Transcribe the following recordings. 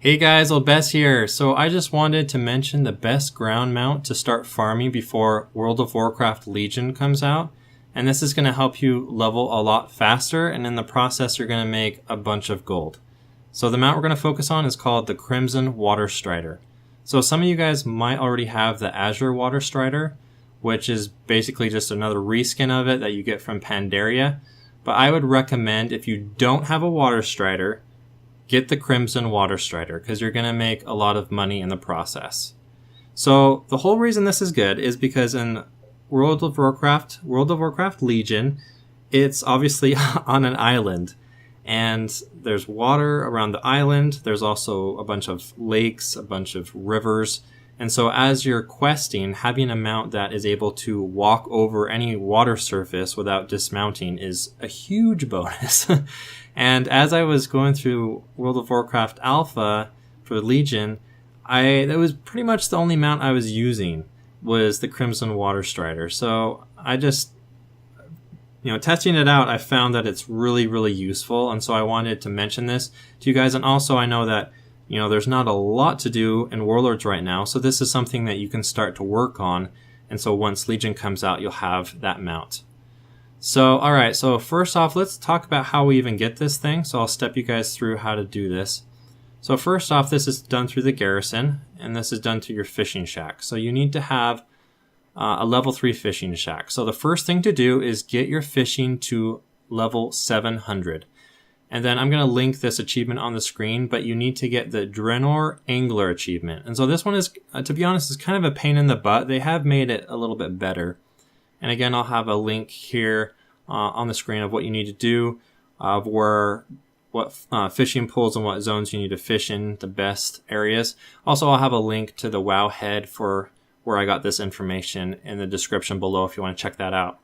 Hey guys, Bess here. So I just wanted to mention the best ground mount to start farming before World of Warcraft Legion comes out. And this is going to help you level a lot faster, and in the process you're going to make a bunch of gold. So the mount we're going to focus on is called the Crimson Water Strider. So some of you guys might already have the Azure Water Strider, which is basically just another reskin of it that you get from Pandaria. But I would recommend, if you don't have a Water Strider, get the Crimson Water Strider, because you're going to make a lot of money in the process. So the whole reason this is good is because in World of Warcraft Legion, it's obviously on an island. And there's water around the island. There's also a bunch of lakes, a bunch of rivers. And so as you're questing, having a mount that is able to walk over any water surface without dismounting is a huge bonus. And as I was going through World of Warcraft Alpha for Legion, that was pretty much the only mount I was using was the Crimson Water Strider. So I just, testing it out, I found that it's really, really useful. And so I wanted to mention this to you guys. And also I know that, there's not a lot to do in Warlords right now. So this is something that you can start to work on. And so once Legion comes out, you'll have that mount. So, alright, so first off, let's talk about how we even get this thing. So I'll step you guys through how to do this. So first off, this is done through the garrison, and this is done through your fishing shack. So you need to have a level 3 fishing shack. So the first thing to do is get your fishing to level 700. And then I'm going to link this achievement on the screen, but you need to get the Draenor Angler achievement. And so this one is, to be honest, is kind of a pain in the butt. They have made it a little bit better. And again, I'll have a link here on the screen of what you need to do, of what fishing pools and what zones you need to fish in, the best areas. Also, I'll have a link to the Wowhead for where I got this information in the description below if you want to check that out.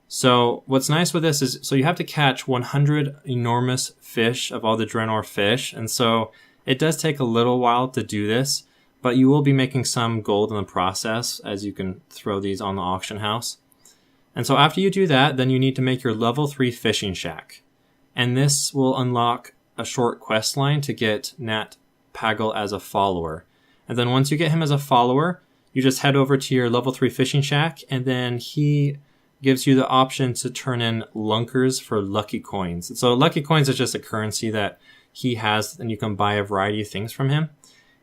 So what's nice with this is, so you have to catch 100 enormous fish of all the Draenor fish. And so it does take a little while to do this, but you will be making some gold in the process as you can throw these on the auction house. And so after you do that, then you need to make your level 3 fishing shack. And this will unlock a short quest line to get Nat Pagle as a follower. And then once you get him as a follower, you just head over to your level 3 fishing shack, and then he gives you the option to turn in Lunkers for lucky coins. So lucky coins is just a currency that he has, and you can buy a variety of things from him.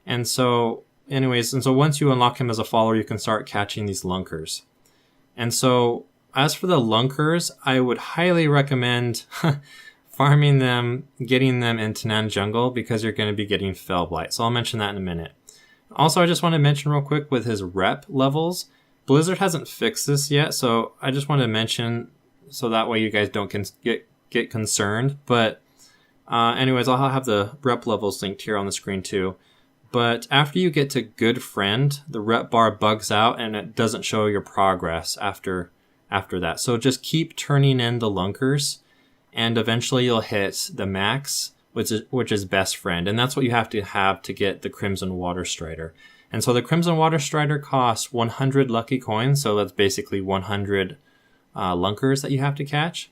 And so once you unlock him as a follower, you can start catching these Lunkers. And so as for the Lunkers, I would highly recommend farming them, getting them in Tanan Jungle, because you're going to be getting Felblight. So I'll mention that in a minute. Also, I just want to mention real quick with his rep levels, Blizzard hasn't fixed this yet, so I just want to mention so that way you guys don't get concerned. But anyways, I'll have the rep levels linked here on the screen too. But after you get to Good Friend, the rep bar bugs out and it doesn't show your progress after that. So just keep turning in the Lunkers, and eventually you'll hit the max, which is Best Friend. And that's what you have to get the Crimson Water Strider. And so the Crimson Water Strider costs 100 lucky coins, so that's basically 100 Lunkers that you have to catch.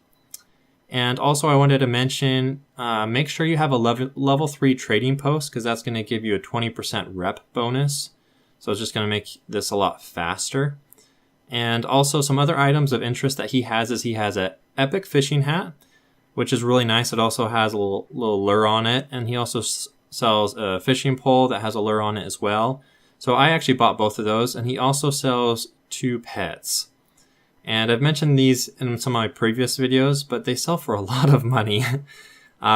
And also I wanted to mention, make sure you have a level 3 trading post, because that's going to give you a 20% rep bonus. So it's just going to make this a lot faster. And also some other items of interest that he has is he has an epic fishing hat, which is really nice. It also has a little lure on it. And he also sells a fishing pole that has a lure on it as well. So I actually bought both of those. And he also sells 2 pets. And I've mentioned these in some of my previous videos, but they sell for a lot of money.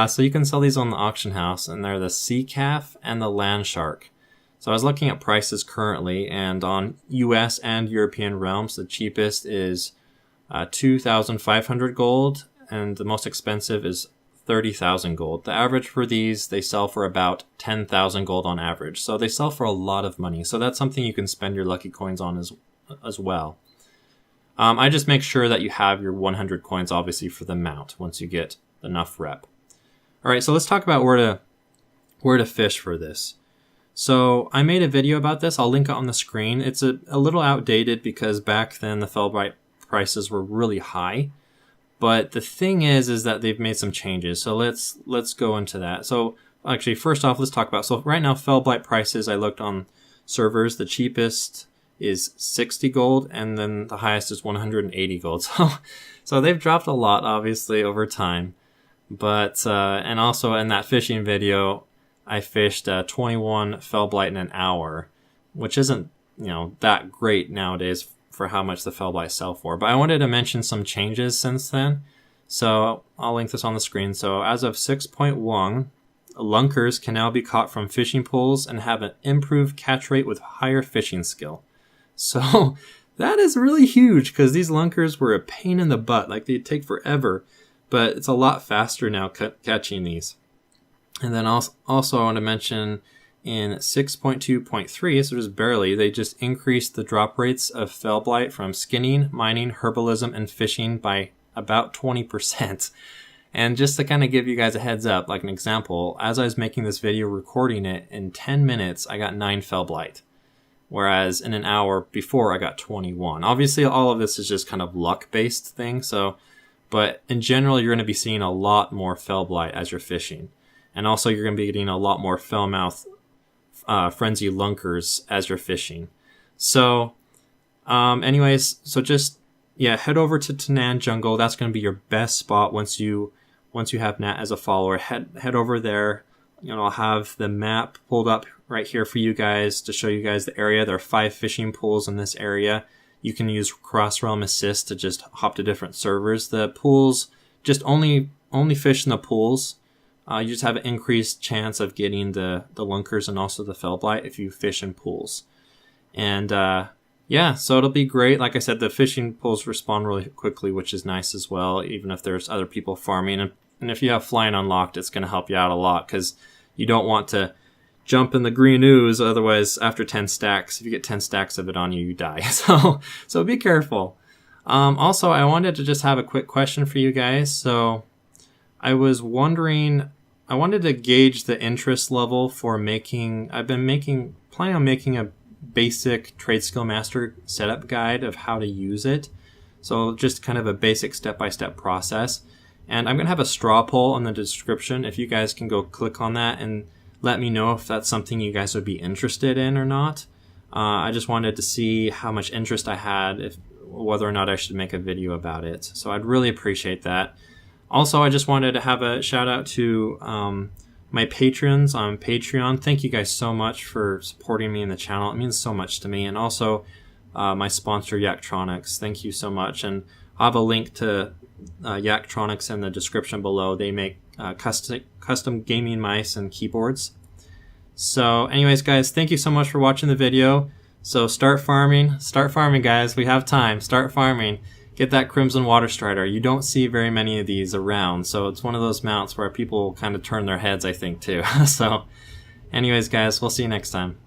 So you can sell these on the auction house, and they're the sea calf and the land shark. So I was looking at prices currently, and on US and European realms, the cheapest is 2,500 gold, and the most expensive is 30,000 gold. The average for these, they sell for about 10,000 gold on average. So they sell for a lot of money. So that's something you can spend your lucky coins on as well. I just make sure that you have your 100 coins, obviously, for the mount once you get enough rep. All right, so let's talk about where to fish for this. So I made a video about this. I'll link it on the screen. It's a little outdated because back then the Felblight prices were really high. But the thing is that they've made some changes. So let's go into that. So Actually, first off, let's talk about, so right now Felblight prices, I looked on servers, the cheapest is 60 gold, and then the highest is 180 gold. So they've dropped a lot, obviously, over time. But, and also in that fishing video, I fished 21 Felblight in an hour, which isn't, that great nowadays for how much the Felblight sell for. But I wanted to mention some changes since then. So I'll link this on the screen. So as of 6.1, Lunkers can now be caught from fishing pools and have an improved catch rate with higher fishing skill. So that is really huge because these Lunkers were a pain in the butt. Like they'd take forever, but it's a lot faster now catching these. And then also I want to mention in 6.2.3, so just barely, they just increased the drop rates of Felblight from skinning, mining, herbalism, and fishing by about 20%. And just to kind of give you guys a heads up, like an example, as I was making this video, recording it, in 10 minutes, I got 9 Felblight. Whereas in an hour before, I got 21. Obviously, all of this is just kind of luck-based thing. But in general, you're going to be seeing a lot more Felblight as you're fishing. And also, you're going to be getting a lot more Felmouth Frenzy Lunkers as you're fishing. So, anyways, so just, head over to Tanan Jungle. That's going to be your best spot once you have Nat as a follower. Head over there. I'll have the map pulled up right here for you guys to show you guys the area. There are 5 fishing pools in this area. You can use Cross-Realm Assist to just hop to different servers. The pools, just only fish in the pools. You just have an increased chance of getting the Lunkers and also the Felblight if you fish in pools. And so it'll be great. Like I said, the fishing pools respawn really quickly, which is nice as well, even if there's other people farming. And if you have flying unlocked, it's going to help you out a lot because you don't want to jump in the green ooze. Otherwise, after 10 stacks, if you get 10 stacks of it on you, you die. So be careful. Also, I wanted to just have a quick question for you guys. So I was wondering, I wanted to gauge the interest level for planning on making a basic Trade Skill Master setup guide of how to use it. So just kind of a basic step-by-step process. And I'm going to have a straw poll in the description if you guys can go click on that and let me know if that's something you guys would be interested in or not. I just wanted to see how much interest I had, whether or not I should make a video about it. So I'd really appreciate that. Also, I just wanted to have a shout out to my patrons on Patreon. Thank you guys so much for supporting me in the channel. It means so much to me. And also my sponsor, Yaktronics. Thank you so much. And I'll have a link to Yaktronics in the description below. They make custom gaming mice and keyboards. So anyways, guys, thank you so much for watching the video. So start farming, guys. We have time. Start farming. Get that Crimson Water Strider. You don't see very many of these around, so it's one of those mounts where people kind of turn their heads, I think, too. So anyways, guys, we'll see you next time.